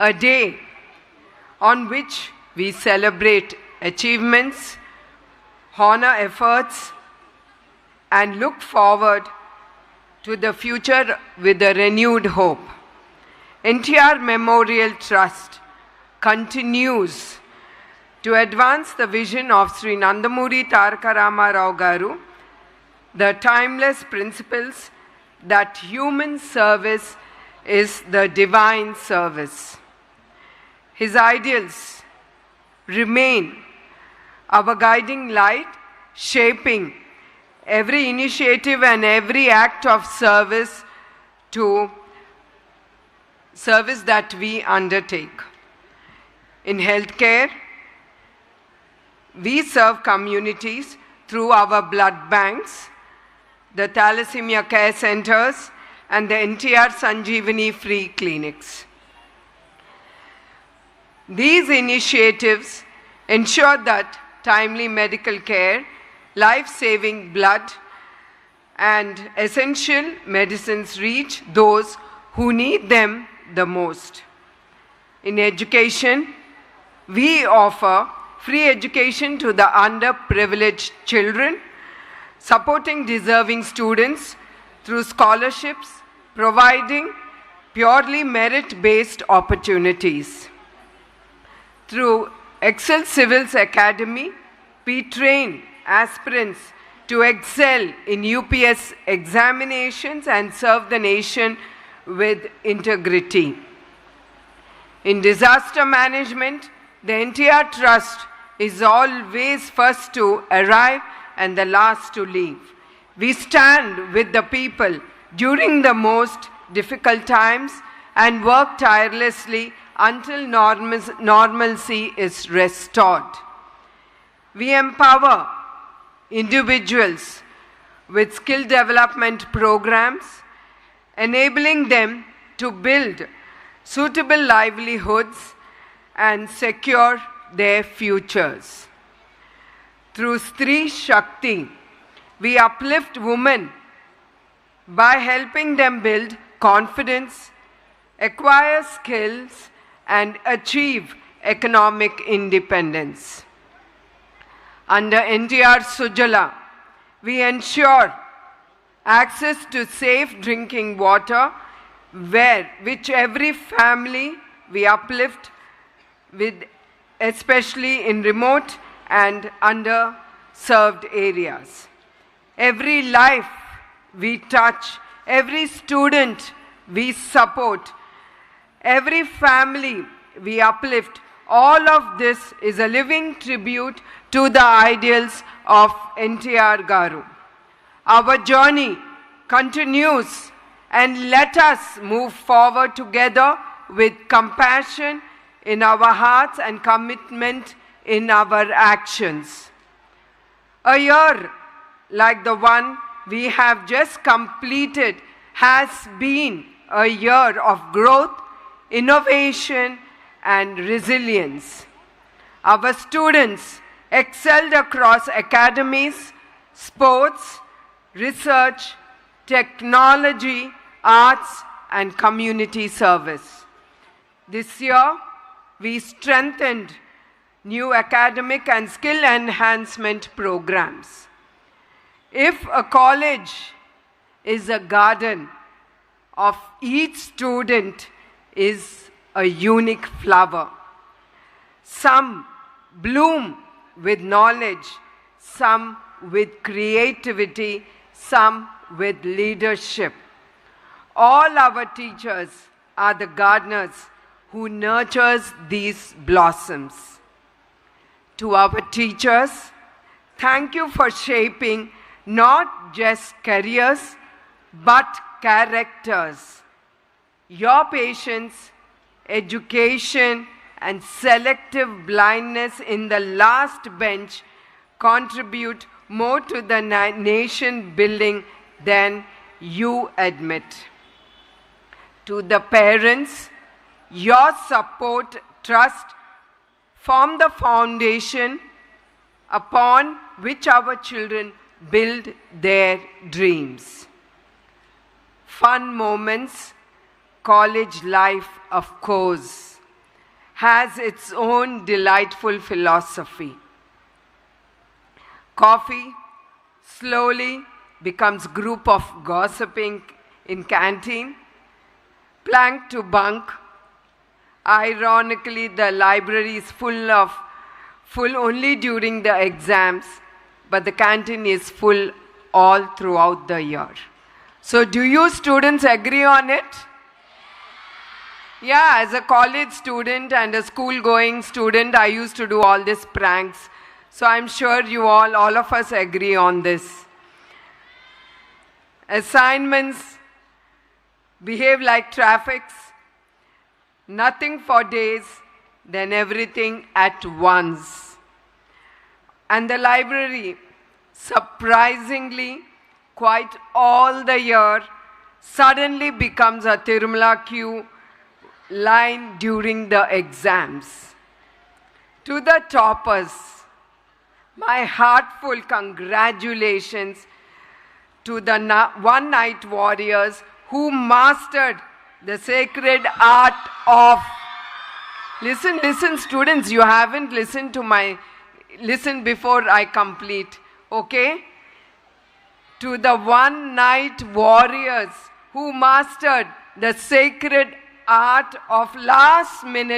a day on which we celebrate achievements, honor efforts, and look forward to the future with a renewed hope. NTR Memorial Trust continues to advance the vision of Sri Nandamuri Taraka Rama Rao Garu, the timeless principles that human service is the divine service. His ideals remain our guiding light, shaping every initiative and every act of service that we undertake. In healthcare, we serve communities through our blood banks, the Thalassemia Care Centers, and the NTR Sanjeevani Free Clinics. These initiatives ensure that timely medical care, life-saving blood, and essential medicines reach those who need them the most. In education, we offer free education to the underprivileged children, supporting deserving students through scholarships, providing purely merit-based opportunities. Through Excel Civils Academy, we train aspirants to excel in UPS examinations and serve the nation with integrity. In disaster management, the NTR Trust is always first to arrive and the last to leave. We stand with the people during the most difficult times and work tirelessly until normalcy is restored. We empower individuals with skill development programs, enabling them to build suitable livelihoods and secure their futures. Through Stri Shakti, we uplift women by helping them build confidence, acquire skills, and achieve economic independence. Under NTR Sujala, we ensure access to safe drinking water, which every family we uplift with, especially in remote and underserved areas. Every life we touch, every student we support, every family we uplift, all of this is a living tribute to the ideals of NTR Garu. Our journey continues, and let us move forward together with compassion in our hearts and commitment in our actions. A year like the one we have just completed has been a year of growth, innovation, and resilience. Our students excelled across academies, sports, research, technology, arts, and community service. This year, we strengthened new academic and skill enhancement programs. If a college is a garden, of each student is a unique flower. Some bloom with knowledge, some with creativity, some with leadership. All our teachers are the gardeners who nurtures these blossoms. To our teachers, thank you for shaping not just careers, but characters. Your patience, education, and selective blindness in the last bench contribute more to the nation building than you admit. To the parents, your support, trust form the foundation upon which our children build their dreams. Fun moments, college life, of course, has its own delightful philosophy. Coffee slowly becomes group of gossiping in canteen, plank to bunk. Ironically, the library is full only during the exams, but the canteen is full all throughout the year. So do you students agree on it? Yeah, as a college student and a school-going student, I used to do all these pranks. So I'm sure you all of us agree on this. Assignments behave like traffics. Nothing for days, then everything at once. And the library, surprisingly, quite all the year, suddenly becomes a Tirumala queue line during the exams. To the toppers, my heartfelt congratulations to the one-night warriors who mastered the sacred art of... Listen, students, you haven't listened to listen before I complete, okay? To the one-night warriors who mastered the sacred art of last-minute